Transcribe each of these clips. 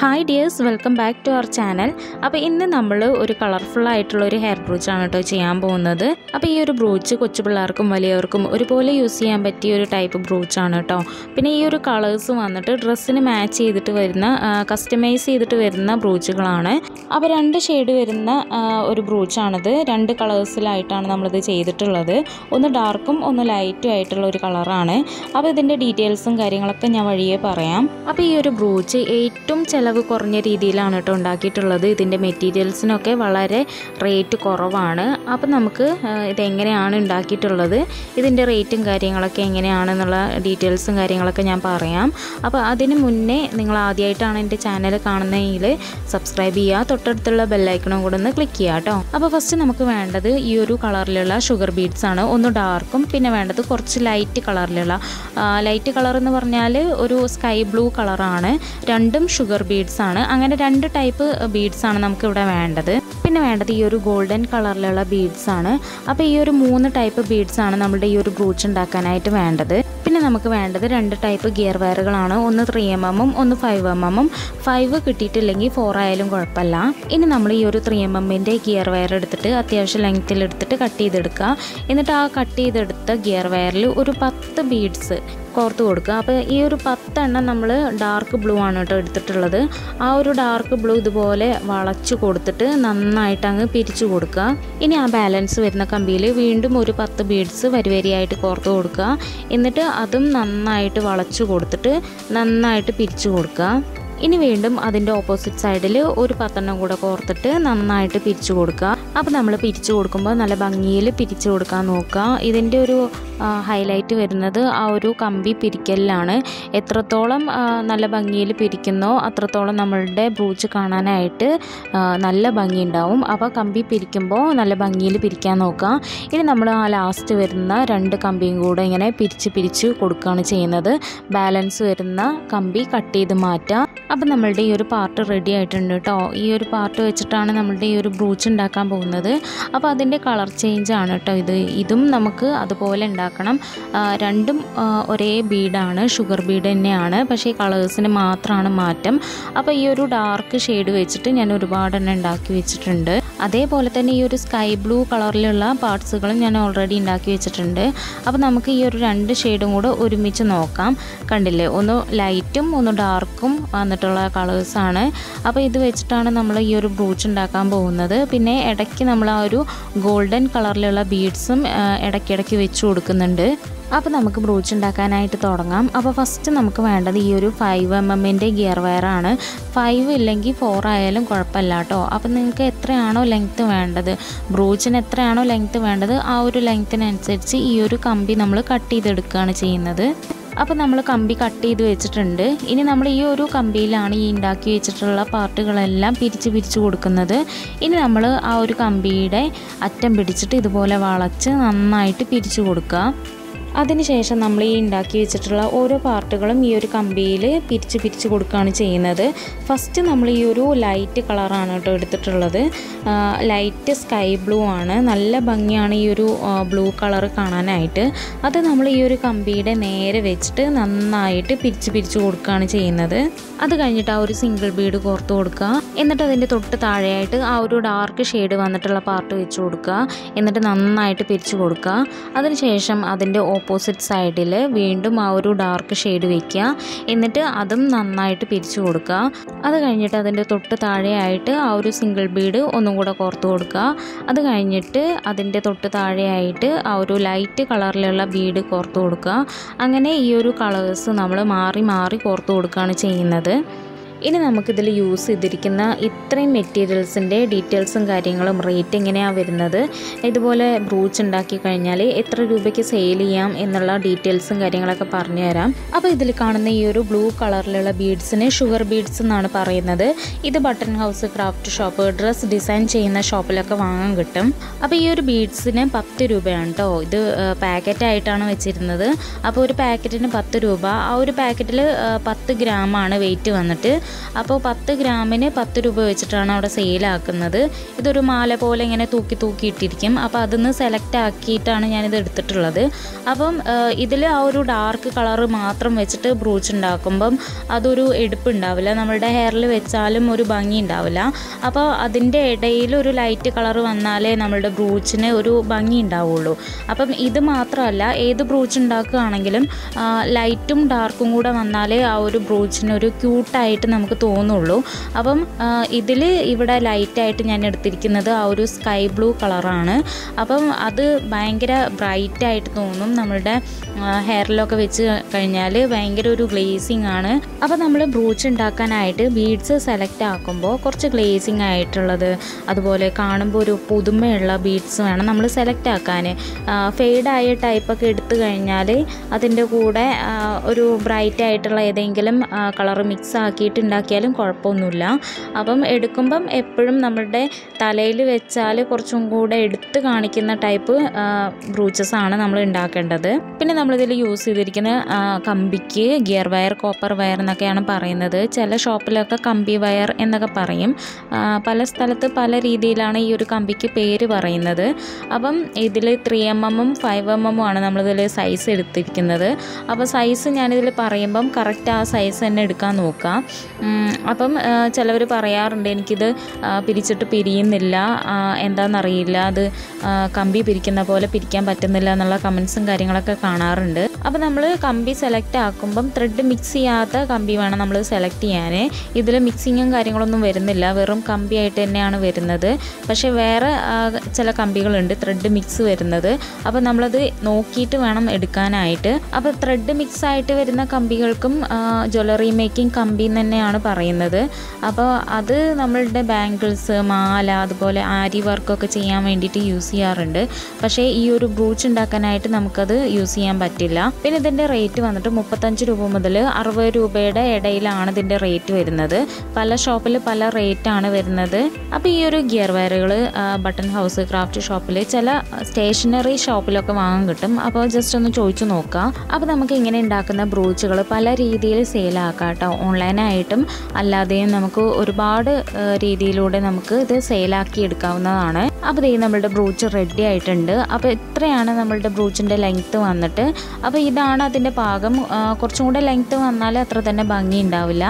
Hi dears, welcome back to our channel. അപ്പോൾ ഇന്ന് നമ്മൾ ഒരു കളർഫുൾ ആയിട്ടുള്ള ഒരു ഹെയർ ബ്രൂച്ച് ആണ് ട്ടോ ചെയ്യാൻ പോകുന്നത്. അപ്പോൾ ഈ ഒരു ബ്രൂച്ച് കൊച്ചു പിള്ളേർക്കും വലിയവർക്കും ഒരുപോലെ യൂസ് ചെയ്യാൻ പറ്റിയ ഒരു ടൈപ്പ് ബ്രൂച്ച് ആണ് ട്ടോ. പിന്നെ ഈ ഒരു കളേഴ്സ് വന്നിട്ട് ഡ്രസ്സിന് മാച്ച് ചെയ്തിട്ട് വരുന്ന കസ്റ്റമൈസ് ചെയ്തിട്ട് വരുന്ന ബ്രൂച്ചുകളാണ്. അപ്പോൾ രണ്ട് ഷെയ്ഡ് വരുന്ന ഒരു ബ്രൂച്ച് ആണിത്. രണ്ട് കളേഴ്സിലായിട്ടാണ് നമ്മൾ ഇത് ചെയ്തിട്ടുള്ളത്. ഒന്ന് ഡാർക്കും ഒന്ന് ലൈറ്റും ആയിട്ടുള്ള ഒരു കളറാണ്. അപ്പോൾ ഇതിന്റെ ഡീറ്റെയിൽസും കാര്യങ്ങളൊക്കെ ഞാൻ വഴിയേ പറയാം. അപ്പോൾ ഈ ഒരു ബ്രൂച്ച് ഏറ്റവും ചിലവ് കുറഞ്ഞ രീതിയിലാണ് ട്ടോ ഉണ്ടാക്കിയിട്ടുള്ളത്. ഇതിന്റെ മെറ്റീരിയൽസിനൊക്കെ വളരെ റേറ്റ് കുറവാണ്. അപ്പോൾ നമുക്ക് ഇത് എങ്ങനെയാണ് ഉണ്ടാക്കിയിട്ടുള്ളത്, ഇതിന്റെ റേറ്റും കാര്യങ്ങളൊക്കെ എങ്ങനെയാണെന്നുള്ള ഡീറ്റെയിൽസും കാര്യങ്ങളൊക്കെ ഞാൻ പറയാം. അപ്പോൾ അതിന് മുന്നേ നിങ്ങൾ ആദ്യമായിട്ടാണ് എൻ്റെ ചാനൽ കാണുന്നതെങ്കിൽ സബ്സ്ക്രൈബ് ചെയ്യുക, തൊട്ടടുത്തുള്ള ബെല്ലൈക്കണും കൂടെ ഒന്ന് ക്ലിക്ക് ചെയ്യുക കേട്ടോ. അപ്പോൾ ഫസ്റ്റ് നമുക്ക് വേണ്ടത് ഈ ഒരു കളറിലുള്ള ഷുഗർ ബീഡ്സ് ആണ്. ഒന്ന് ഡാർക്കും പിന്നെ വേണ്ടത് കുറച്ച് ലൈറ്റ് കളറിലുള്ള ലൈറ്റ് കളർ എന്ന് പറഞ്ഞാൽ ഒരു സ്കൈ ബ്ലൂ കളറാണ്. രണ്ടും ഷുഗർ ബീഡ്സ് ആണ്. അങ്ങനെ രണ്ട് ടൈപ്പ് ബീഡ്സ് ആണ് നമുക്ക് ഇവിടെ വേണ്ടത്. പിന്നെ വേണ്ടത് ഈ ഒരു ഗോൾഡൻ കളറിലുള്ള ബീഡ്സ് ആണ്. അപ്പോൾ ഈ ഒരു 3 ടൈപ്പ് ബീഡ്സ് ആണ് നമ്മുടെ ഈ ഒരു ബ്രൂച്ച് ഉണ്ടാക്കാനായിട്ട് വേണ്ടത്. പിന്നെ നമുക്ക് വേണ്ടത് 2 ടൈപ്പ് ഗിയർ വയറുകളാണ്. ഒന്ന് 3mm ഒന്ന് 5mm. 5 കിട്ടിയിട്ടില്ലെങ്കിൽ 4 ആയാലും കുഴപ്പമില്ല. ഇനി നമ്മൾ ഈ ഒരു 3mmൻ്റെ ഗിയർ വയർ എടുത്തിട്ട് അത്യാവശ്യം ലെങ്ത്തിൽ എടുത്തിട്ട് കട്ട് ചെയ്തെടുക്കുക. എന്നിട്ട് ആ കട്ട് ചെയ്തെടുത്ത ഗിയർ വയറിൽ ഒരു 10 ബീഡ്സ് കോർത്ത് കൊടുക്കുക. അപ്പോൾ ഈ ഒരു 10 എണ്ണം നമ്മൾ ഡാർക്ക് ബ്ലൂ ആണ് കേട്ടോ എടുത്തിട്ടുള്ളത്. ആ ഒരു ഡാർക്ക് ബ്ലൂ ഇതുപോലെ വളച്ചു കൊടുത്തിട്ട് നന്നായിട്ട് അങ്ങ് പിരിച്ചു കൊടുക്കുക. ഇനി ആ ബാലൻസ് വരുന്ന കമ്പിയിൽ വീണ്ടും ഒരു 10 ബീഡ്സ് വരിവരിയായിട്ട് കോർത്ത് കൊടുക്കുക. എന്നിട്ട് അതും നന്നായിട്ട് വളച്ചു കൊടുത്തിട്ട് നന്നായിട്ട് പിരിച്ചു കൊടുക്കുക. ഇനി വീണ്ടും അതിൻ്റെ ഓപ്പോസിറ്റ് സൈഡിൽ ഒരു 10 എണ്ണം കൂടെ കോർത്തിട്ട് നന്നായിട്ട് പിരിച്ചു കൊടുക്കുക. അപ്പോൾ നമ്മൾ പിരിച്ചു കൊടുക്കുമ്പോൾ നല്ല ഭംഗിയിൽ പിരിച്ചു കൊടുക്കാൻ നോക്കുക. ഇതിൻ്റെ ഒരു ഹൈലൈറ്റ് വരുന്നത് ആ ഒരു കമ്പി പിരിക്കലിലാണ്. എത്രത്തോളം നല്ല ഭംഗിയിൽ പിരിക്കുന്നോ അത്രത്തോളം നമ്മളുടെ ബ്രൂച്ച് കാണാനായിട്ട് നല്ല ഭംഗി ഉണ്ടാവും. അപ്പോൾ കമ്പി പിരിക്കുമ്പോൾ നല്ല ഭംഗിയിൽ പിരിക്കാൻ നോക്കുക. ഇനി നമ്മൾ ആ ലാസ്റ്റ് വരുന്ന 2 കമ്പിയും കൂടെ ഇങ്ങനെ പിരിച്ച് കൊടുക്കുകയാണ് ചെയ്യുന്നത്. ബാലൻസ് വരുന്ന കമ്പി കട്ട് ചെയ്ത് മാറ്റുക. അപ്പോൾ നമ്മളുടെ ഈ ഒരു പാർട്ട് റെഡി ആയിട്ടുണ്ട് കേട്ടോ. ഈ ഒരു പാർട്ട് വെച്ചിട്ടാണ് നമ്മളുടെ ഈ ഒരു ബ്രൂച്ച് ഉണ്ടാക്കാൻ പോകുന്നത്. അപ്പോൾ അതിൻ്റെ കളർ ചേഞ്ച് ആണ് കേട്ടോ ഇതും നമുക്ക് അതുപോലെ ഉണ്ടാക്കണം. രണ്ടും ഒരേ ബീഡാണ്, ഷുഗർ ബീഡ് തന്നെയാണ്, പക്ഷേ കളേഴ്സിന് മാത്രമാണ് മാറ്റം. അപ്പോൾ ഈ ഒരു ഡാർക്ക് ഷെയ്ഡ് വെച്ചിട്ട് ഞാൻ ഒരുപാടെണ്ണം ഉണ്ടാക്കി വെച്ചിട്ടുണ്ട്. അതേപോലെ തന്നെ ഈ ഒരു സ്കൈ ബ്ലൂ കളറിലുള്ള പാർട്സുകളും ഞാൻ ഓൾറെഡി ഉണ്ടാക്കി വെച്ചിട്ടുണ്ട്. അപ്പോൾ നമുക്ക് ഈ ഒരു 2 ഷെയ്ഡും കൂടെ ഒരുമിച്ച് നോക്കാം. കണ്ടില്ലേ, ഒന്ന് ലൈറ്റും ഒന്ന് ഡാർക്കും വന്നിട്ടുള്ള കളേഴ്സാണ്. അപ്പോൾ ഇത് വെച്ചിട്ടാണ് നമ്മൾ ഈ ഒരു ബ്രൂച്ച് ഉണ്ടാക്കാൻ പോകുന്നത്. പിന്നെ ഇടയ്ക്ക് നമ്മൾ ആ ഒരു ഗോൾഡൻ കളറിലുള്ള ബീഡ്സും ഇടയ്ക്കിടയ്ക്ക് വെച്ച് കൊടുക്കുന്നുണ്ട്. അപ്പോൾ നമുക്ക് ബ്രൂച്ച് ഉണ്ടാക്കാനായിട്ട് തുടങ്ങാം. അപ്പോൾ ഫസ്റ്റ് നമുക്ക് വേണ്ടത് ഈ ഒരു 5mmൻ്റെ ഗിയർ വയറാണ്. 5 ഇല്ലെങ്കിൽ 4 ആയാലും കുഴപ്പമില്ല കേട്ടോ. അപ്പോൾ നിങ്ങൾക്ക് എത്രയാണോ ലെങ്ത്ത് വേണ്ടത്, ബ്രൂച്ചിന് എത്രയാണോ ലെങ്ത്ത് വേണ്ടത് ആ ഒരു ലെങ്ത്തിനനുസരിച്ച് ഈ ഒരു കമ്പി നമ്മൾ കട്ട് ചെയ്തെടുക്കുകയാണ് ചെയ്യുന്നത്. അപ്പോൾ നമ്മൾ കമ്പി കട്ട് ചെയ്ത് വെച്ചിട്ടുണ്ട്. ഇനി നമ്മൾ ഈ ഒരു കമ്പിയിലാണ് ഈ ഉണ്ടാക്കി വെച്ചിട്ടുള്ള പാർട്ടുകളെല്ലാം പിരിച്ച് കൊടുക്കുന്നത്. ഇനി നമ്മൾ ആ ഒരു കമ്പിയുടെ അറ്റം പിടിച്ചിട്ട് ഇതുപോലെ വളച്ച് നന്നായിട്ട് പിരിച്ചു കൊടുക്കുക. അതിനുശേഷം നമ്മൾ ഈ ഉണ്ടാക്കി വെച്ചിട്ടുള്ള ഓരോ പാർട്ടുകളും ഈ ഒരു കമ്പിയിൽ പിരിച്ച് കൊടുക്കുകയാണ് ചെയ്യുന്നത്. ഫസ്റ്റ് നമ്മൾ ഈ ഒരു ലൈറ്റ് കളറാണ് കേട്ടോ എടുത്തിട്ടുള്ളത്. ലൈറ്റ് സ്കൈ ബ്ലൂ ആണ്. നല്ല ഭംഗിയാണ് ഈ ഒരു ബ്ലൂ കളർ കാണാനായിട്ട്. അത് നമ്മൾ ഈ ഒരു കമ്പിയുടെ നേരെ വെച്ചിട്ട് നന്നായിട്ട് പിരിച്ച് കൊടുക്കുകയാണ് ചെയ്യുന്നത്. അത് കഴിഞ്ഞിട്ട് ആ ഒരു സിംഗിൾ ബീഡ് കോർത്ത് കൊടുക്കുക. എന്നിട്ട് അതിൻ്റെ തൊട്ട് താഴെയായിട്ട് ആ ഒരു ഡാർക്ക് ഷെയ്ഡ് വന്നിട്ടുള്ള പാർട്ട് വെച്ച് കൊടുക്കുക. എന്നിട്ട് നന്നായിട്ട് പിരിച്ചു കൊടുക്കുക. അതിനുശേഷം അതിൻ്റെ ഓപ്പോസിറ്റ് സൈഡിൽ വീണ്ടും ആ ഒരു ഡാർക്ക് ഷെയ്ഡ് വയ്ക്കുക. എന്നിട്ട് അതും നന്നായിട്ട് പിരിച്ചു കൊടുക്കുക. അത് കഴിഞ്ഞിട്ട് അതിൻ്റെ തൊട്ട് താഴെയായിട്ട് ആ ഒരു സിംഗിൾ ബീഡ് ഒന്നും കൂടെ കോർത്ത് കൊടുക്കുക. അത് കഴിഞ്ഞിട്ട് അതിൻ്റെ തൊട്ട് താഴെയായിട്ട് ആ ഒരു ലൈറ്റ് കളറിലുള്ള ബീഡ് കോർത്ത് കൊടുക്കുക. അങ്ങനെ ഈ ഒരു കളേഴ്സ് നമ്മൾ മാറി കോർത്ത് കൊടുക്കുകയാണ് ചെയ്യുന്നത്. ഇനി നമുക്കിതിൽ യൂസ് ചെയ്തിരിക്കുന്ന ഇത്രയും മെറ്റീരിയൽസിൻ്റെ ഡീറ്റെയിൽസും കാര്യങ്ങളും റേറ്റ് എങ്ങനെയാണ് വരുന്നത്, ഇതുപോലെ ബ്രൂച്ച് ഉണ്ടാക്കി കഴിഞ്ഞാൽ എത്ര രൂപയ്ക്ക് സെയിൽ ചെയ്യാം എന്നുള്ള ഡീറ്റെയിൽസും കാര്യങ്ങളൊക്കെ പറഞ്ഞു തരാം. അപ്പോൾ ഇതിൽ കാണുന്ന ഈ ഒരു ബ്ലൂ കളറിലുള്ള ബീഡ്സിന് ഷുഗർ ബീഡ്സ് എന്നാണ് പറയുന്നത്. ഇത് button house, craft shop, dress design ചെയ്യുന്ന ഷോപ്പിലൊക്കെ വാങ്ങാൻ കിട്ടും. അപ്പോൾ ഈ ഒരു ബീഡ്സിന് 10 രൂപയാണ് കേട്ടോ. ഇത് പാക്കറ്റായിട്ടാണ് വെച്ചിരുന്നത്. അപ്പോൾ ഒരു പാക്കറ്റിന് 10 രൂപ. ആ ഒരു പാക്കറ്റിൽ 10 ഗ്രാമാണ് വെയിറ്റ് വന്നിട്ട്. അപ്പോൾ 10 ഗ്രാമിന് 10 രൂപ വെച്ചിട്ടാണ് അവിടെ സെയിലാക്കുന്നത്. ഇതൊരു മാല പോലെ ഇങ്ങനെ തൂക്കി ഇട്ടിരിക്കും. അപ്പോൾ അതിന്ന് സെലക്ട് ആക്കിയിട്ടാണ് ഞാനിത് എടുത്തിട്ടുള്ളത്. അപ്പം ഇതിൽ ആ ഒരു ഡാർക്ക് കളറ് മാത്രം വെച്ചിട്ട് ബ്രൂച്ച് ഉണ്ടാക്കുമ്പം അതൊരു എടുപ്പുണ്ടാവില്ല, നമ്മളുടെ ഹെയറിൽ വെച്ചാലും ഒരു ഭംഗി ഉണ്ടാവില്ല. അപ്പോൾ അതിൻ്റെ ഇടയിൽ ഒരു ലൈറ്റ് കളറ് വന്നാലേ നമ്മളുടെ ബ്രൂച്ചിന് ഒരു ഭംഗി ഉണ്ടാവുള്ളൂ. അപ്പം ഇത് മാത്രമല്ല, ഏത് ബ്രൂച്ച് ഉണ്ടാക്കുകയാണെങ്കിലും ലൈറ്റും ഡാർക്കും കൂടെ വന്നാലേ ആ ഒരു ബ്രൂച്ചിനൊരു ക്യൂട്ടായിട്ട് നമുക്ക് തോന്നുള്ളൂ. അപ്പം ഇവിടെ ലൈറ്റായിട്ട് ഞാൻ എടുത്തിരിക്കുന്നത് ആ ഒരു സ്കൈ ബ്ലൂ കളറാണ്. അപ്പം അത് ഭയങ്കര ബ്രൈറ്റായിട്ട് തോന്നും, നമ്മളുടെ ഹെയറിലൊക്കെ വെച്ച് കഴിഞ്ഞാൽ ഭയങ്കര ഒരു ഗ്ലേസിങ് ആണ്. അപ്പോൾ നമ്മൾ ബ്രൂച്ച് ഉണ്ടാക്കാനായിട്ട് ബീഡ്സ് സെലക്ട് ആക്കുമ്പോൾ കുറച്ച് ഗ്ലേസിങ് ആയിട്ടുള്ളത്, അതുപോലെ കാണുമ്പോൾ ഒരു പുതുമയുള്ള ബീഡ്സ് വേണം നമ്മൾ സെലക്ട് ആക്കാൻ. ഫെയ്ഡായ ടൈപ്പൊക്കെ എടുത്തു കഴിഞ്ഞാൽ അതിൻ്റെ കൂടെ ഒരു ബ്രൈറ്റ് ആയിട്ടുള്ള ഏതെങ്കിലും കളർ മിക്സ് ആക്കിയിട്ട് ഉണ്ടാക്കിയാലും കുഴപ്പമൊന്നുമില്ല. അപ്പം എടുക്കുമ്പം എപ്പോഴും നമ്മളുടെ തലയിൽ വെച്ചാൽ കുറച്ചും കൂടെ എടുത്ത് കാണിക്കുന്ന ടൈപ്പ് ബ്രൂച്ചസ് ആണ് നമ്മൾ ഉണ്ടാക്കേണ്ടത്. പിന്നെ നമ്മളിതിൽ യൂസ് ചെയ്തിരിക്കുന്ന കമ്പിക്ക് ഗിയർ വയർ, കോപ്പർ വയർ എന്നൊക്കെയാണ് പറയുന്നത്. ചില ഷോപ്പിലൊക്കെ കമ്പി വയർ എന്നൊക്കെ പറയും. പല സ്ഥലത്ത് പല രീതിയിലാണ് ഈ ഒരു കമ്പിക്ക് പേര് പറയുന്നത്. അപ്പം ഇതിൽ 3mm 5mm ആണ് നമ്മളിതിൽ സൈസ് എടുത്തിരിക്കുന്നത്. അപ്പോൾ സൈസ് ഞാനിതിൽ പറയുമ്പം കറക്റ്റ് ആ സൈസ് തന്നെ എടുക്കാൻ നോക്കുക. അപ്പം ചിലവർ പറയാറുണ്ട് എനിക്കിത് പിരിച്ചിട്ട് പിരിയുന്നില്ല, എന്താണെന്നറിയില്ല, അത് കമ്പി പിരിക്കുന്ന പോലെ പിരിക്കാൻ പറ്റുന്നില്ല എന്നുള്ള കമൻസും കാര്യങ്ങളൊക്കെ കാണാറുണ്ട്. അപ്പോൾ നമ്മൾ കമ്പി സെലക്ട് ആക്കുമ്പം ത്രെഡ് മിക്സ് ചെയ്യാത്ത കമ്പി വേണം നമ്മൾ സെലക്ട് ചെയ്യാൻ. ഇതിൽ മിക്സിങ്ങും കാര്യങ്ങളൊന്നും വരുന്നില്ല, വെറും കമ്പിയായിട്ട് തന്നെയാണ് വരുന്നത്. പക്ഷേ വേറെ ചില കമ്പികളുണ്ട് ത്രെഡ് മിക്സ് വരുന്നത്. അപ്പോൾ നമ്മളത് നോക്കിയിട്ട് വേണം എടുക്കാനായിട്ട്. അപ്പോൾ ത്രെഡ് മിക്സ് ആയിട്ട് വരുന്ന കമ്പികൾക്കും ജ്വല്ലറി മേക്കിംഗ് കമ്പി തന്നെയാണ് പറയുന്നത്. അപ്പോൾ അത് നമ്മളുടെ ബാംഗിൾസ്, മാല, അതുപോലെ ആരി വർക്കൊക്കെ ചെയ്യാൻ വേണ്ടിയിട്ട് യൂസ് ചെയ്യാറുണ്ട്. പക്ഷേ ഈ ഒരു ബ്രൂച്ച് ഉണ്ടാക്കാനായിട്ട് നമുക്കത് യൂസ് ചെയ്യാൻ പറ്റില്ല. പിന്നെ ഇതിൻ്റെ റേറ്റ് വന്നിട്ട് 35 രൂപ മുതൽ 60 രൂപയുടെ ഇടയിലാണ് ഇതിൻ്റെ റേറ്റ് വരുന്നത്. പല ഷോപ്പിൽ പല റേറ്റാണ് വരുന്നത്. അപ്പോൾ ഈ ഒരു ഗിയർ വയറുകൾ ബട്ടൺ ഹൗസ്, ക്രാഫ്റ്റ് ഷോപ്പിൽ, ചില സ്റ്റേഷനറി ഷോപ്പിലൊക്കെ വാങ്ങാൻ കിട്ടും. അപ്പോൾ ജസ്റ്റ് ഒന്ന് ചോദിച്ചു നോക്കാം. അപ്പോൾ നമുക്ക് ഇങ്ങനെ ഉണ്ടാക്കുന്ന ബ്രൂച്ചുകൾ പല രീതിയിൽ സെയിലാക്കാം കേട്ടോ. ഓൺലൈനായിട്ടും അല്ലാതെയും നമുക്ക് ഒരുപാട് രീതിയിലൂടെ നമുക്ക് ഇത് സെയിലാക്കി എടുക്കാവുന്നതാണ്. അപ്പോൾ ഇത് നമ്മളുടെ ബ്രൂച്ച് റെഡി ആയിട്ടുണ്ട്. അപ്പോൾ ഇത്രയാണ് നമ്മളുടെ ബ്രൂച്ചിൻ്റെ ലെങ്ത്ത് വന്നിട്ട്. അപ്പോൾ ഇതാണ് അതിൻ്റെ പാകം. കുറച്ചും കൂടെ ലെങ്ത്ത് വന്നാൽ അത്ര തന്നെ ഭംഗി ഉണ്ടാവില്ല.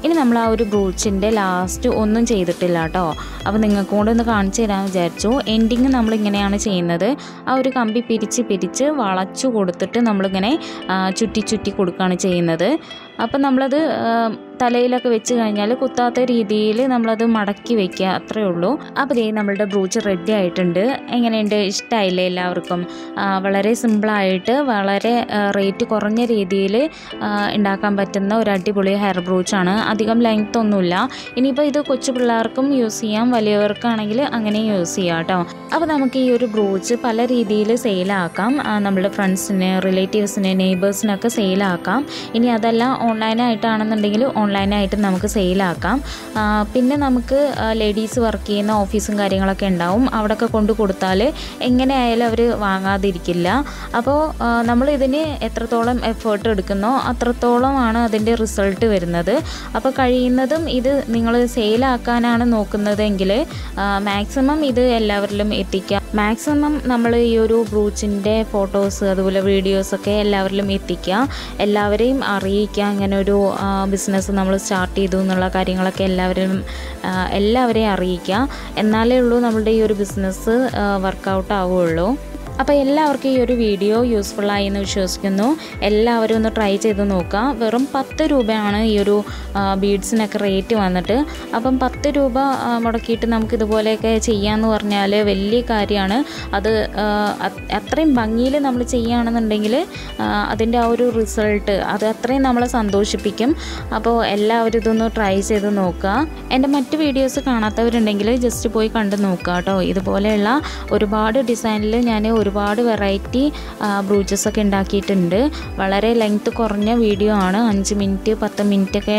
ഇനി നമ്മൾ ആ ഒരു ബ്രൂച്ചിൻ്റെ ലാസ്റ്റ് ഒന്നും ചെയ്തിട്ടില്ല കേട്ടോ. അപ്പോൾ നിങ്ങൾക്ക് കൂടെ ഒന്ന് കാണിച്ചു തരാമെന്ന് വിചാരിച്ചു. എൻഡിങ് നമ്മളിങ്ങനെയാണ് ചെയ്യുന്നത്. ആ ഒരു കമ്പി പിരിച്ച് വളച്ചു കൊടുത്തിട്ട് നമ്മളിങ്ങനെ ചുറ്റി കൊടുക്കുകയാണ് ചെയ്യുന്നത്. അപ്പം നമ്മളത് തലയിലൊക്കെ വെച്ച് കഴിഞ്ഞാൽ കുത്താത്ത രീതിയിൽ നമ്മളത് മടക്കി വയ്ക്കുക, അത്രേ ഉള്ളൂ. അപ്പോൾ നമ്മളുടെ ബ്രൂച്ച് റെഡി ആയിട്ടുണ്ട്. എങ്ങനെയുണ്ട്, ഇഷ്ടമായില്ലേ എല്ലാവർക്കും? വളരെ സിമ്പിളായിട്ട് വളരെ റേറ്റ് കുറഞ്ഞ രീതിയിൽ ഉണ്ടാക്കാൻ പറ്റുന്ന ഒരു അടിപൊളി ഹെയർ ബ്രൂച്ചാണ്. അധികം ലെങ്ത് ഒന്നുമില്ല. ഇനിയിപ്പോൾ ഇത് കൊച്ചു പിള്ളേർക്കും യൂസ് ചെയ്യാം, വലിയവർക്കാണെങ്കിൽ അങ്ങനെ യൂസ് ചെയ്യാം കേട്ടോ. അപ്പോൾ നമുക്ക് ഈ ഒരു ബ്രൂച്ച് പല രീതിയിൽ സെയിലാക്കാം. നമ്മുടെ ഫ്രണ്ട്സിന്, റിലേറ്റീവ്സിന്, നെയ്ബേഴ്സിനൊക്കെ സെയിലാക്കാം. ഇനി അതല്ല ഓൺലൈനായിട്ടാണെന്നുണ്ടെങ്കിൽ ഓൺലൈനായിട്ട് നമുക്ക് സെയിലാക്കാം. പിന്നെ നമുക്ക് ലേഡീസ് വർക്ക് ചെയ്യുന്ന ഓഫീസും കാര്യങ്ങളൊക്കെ ഉണ്ടാവും, അവിടെയൊക്കെ കൊണ്ട് കൊടുത്താൽ എങ്ങനെയായാലും അവർ വാങ്ങാതിരിക്കില്ല. അപ്പോൾ നമ്മളിതിന് എത്രത്തോളം എഫേർട്ട് എടുക്കുന്നോ അത്രത്തോളമാണ് അതിൻ്റെ റിസൾട്ട് വരുന്നത്. അപ്പോൾ കഴിയുന്നതും ഇത് നിങ്ങൾ സെയിലാക്കാനാണ് നോക്കുന്നതെങ്കിൽ മാക്സിമം ഇത് എല്ലാവരിലും എത്തിക്കുക. മാക്സിമം നമ്മൾ ഈ ഒരു ബ്രൂച്ചിൻ്റെ ഫോട്ടോസ്, അതുപോലെ വീഡിയോസൊക്കെ എല്ലാവരിലും എത്തിക്കുക, എല്ലാവരെയും അറിയിക്കുക. ഇങ്ങനെ ഒരു ബിസിനസ് നമ്മൾ സ്റ്റാർട്ട് ചെയ്തു എന്നുള്ള കാര്യങ്ങളൊക്കെ എല്ലാവരെയും അറിയിക്കുക. എന്നാലേ ഉള്ളൂ നമ്മളുടെ ഈ ഒരു ബിസിനസ് വർക്കൗട്ട് ആവുകയുള്ളൂ. അപ്പോൾ എല്ലാവർക്കും ഈ ഒരു വീഡിയോ യൂസ്ഫുള്ളായി എന്ന് വിശ്വസിക്കുന്നു. എല്ലാവരും ഒന്ന് ട്രൈ ചെയ്ത് നോക്കുക. വെറും 10 രൂപയാണ് ഈ ഒരു ബീഡ്സിനൊക്കെ റേറ്റ് വന്നിട്ട്. അപ്പം 10 രൂപ മുടക്കിയിട്ട് നമുക്കിതുപോലെയൊക്കെ ചെയ്യാമെന്ന് പറഞ്ഞാൽ വലിയ കാര്യമാണ്. അത് അത്രയും ഭംഗിയിൽ നമ്മൾ ചെയ്യുകയാണെന്നുണ്ടെങ്കിൽ അതിൻ്റെ ആ ഒരു റിസൾട്ട് അത് അത്രയും നമ്മളെ സന്തോഷിപ്പിക്കും. അപ്പോൾ എല്ലാവരും ഇതൊന്ന് ട്രൈ ചെയ്ത് നോക്കുക. എൻ്റെ മറ്റ് വീഡിയോസ് കാണാത്തവരുണ്ടെങ്കിൽ ജസ്റ്റ് പോയി കണ്ടു നോക്കുക കേട്ടോ. ഇതുപോലെയുള്ള ഒരുപാട് ഡിസൈനിൽ ഞാൻ ഒരുപാട് വെറൈറ്റി ബ്രൂച്ചസൊക്കെ ഉണ്ടാക്കിയിട്ടുണ്ട്. വളരെ ലെങ്ത്ത് കുറഞ്ഞ വീഡിയോ ആണ്, 5 മിനിറ്റ് 10 മിനിറ്റൊക്കെ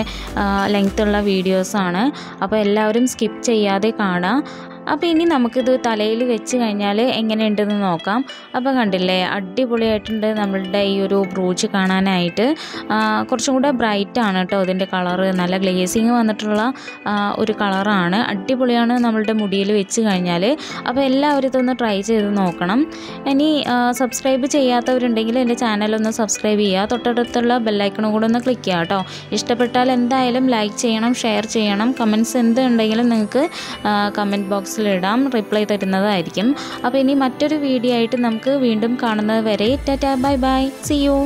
ലെങ്ത്തുള്ള വീഡിയോസാണ്. അപ്പോൾ എല്ലാവരും സ്കിപ്പ് ചെയ്യാതെ കാണുക. അപ്പോൾ ഇനി നമുക്കിത് തലയിൽ വെച്ച് കഴിഞ്ഞാൽ എങ്ങനെയുണ്ടെന്ന് നോക്കാം. അപ്പോൾ കണ്ടില്ലേ, അടിപൊളിയായിട്ടുണ്ട് നമ്മളുടെ ഈ ഒരു ബ്രൂച്ച് കാണാനായിട്ട്. കുറച്ചും കൂടെ ബ്രൈറ്റ് ആണ് കേട്ടോ ഇതിൻ്റെ കളറ്. നല്ല ഗ്ലേസിങ് വന്നിട്ടുള്ള ഒരു കളറാണ്. അടിപൊളിയാണ് നമ്മളുടെ മുടിയിൽ വെച്ച് കഴിഞ്ഞാൽ. അപ്പോൾ എല്ലാവരും ഇതൊന്ന് ട്രൈ ചെയ്ത് നോക്കണം. ഇനി സബ്സ്ക്രൈബ് ചെയ്യാത്തവരുണ്ടെങ്കിൽ എൻ്റെ ചാനലൊന്ന് സബ്സ്ക്രൈബ് ചെയ്യുക. തൊട്ടടുത്തുള്ള ബെല്ലൈക്കണും കൂടെ ഒന്ന് ക്ലിക്ക് ചെയ്യുക കേട്ടോ. ഇഷ്ടപ്പെട്ടാൽ എന്തായാലും ലൈക്ക് ചെയ്യണം, ഷെയർ ചെയ്യണം. കമൻറ്റ്സ് എന്തുണ്ടെങ്കിലും നിങ്ങൾക്ക് കമൻറ്റ് ബോക്സിലിടാം, റിപ്ലൈ തരുന്നതായിരിക്കും. അപ്പോൾ ഇനി മറ്റൊരു വീഡിയോ ആയിട്ട് നമുക്ക് വീണ്ടും കാണുന്നത് വരെ tata bye bye, see U.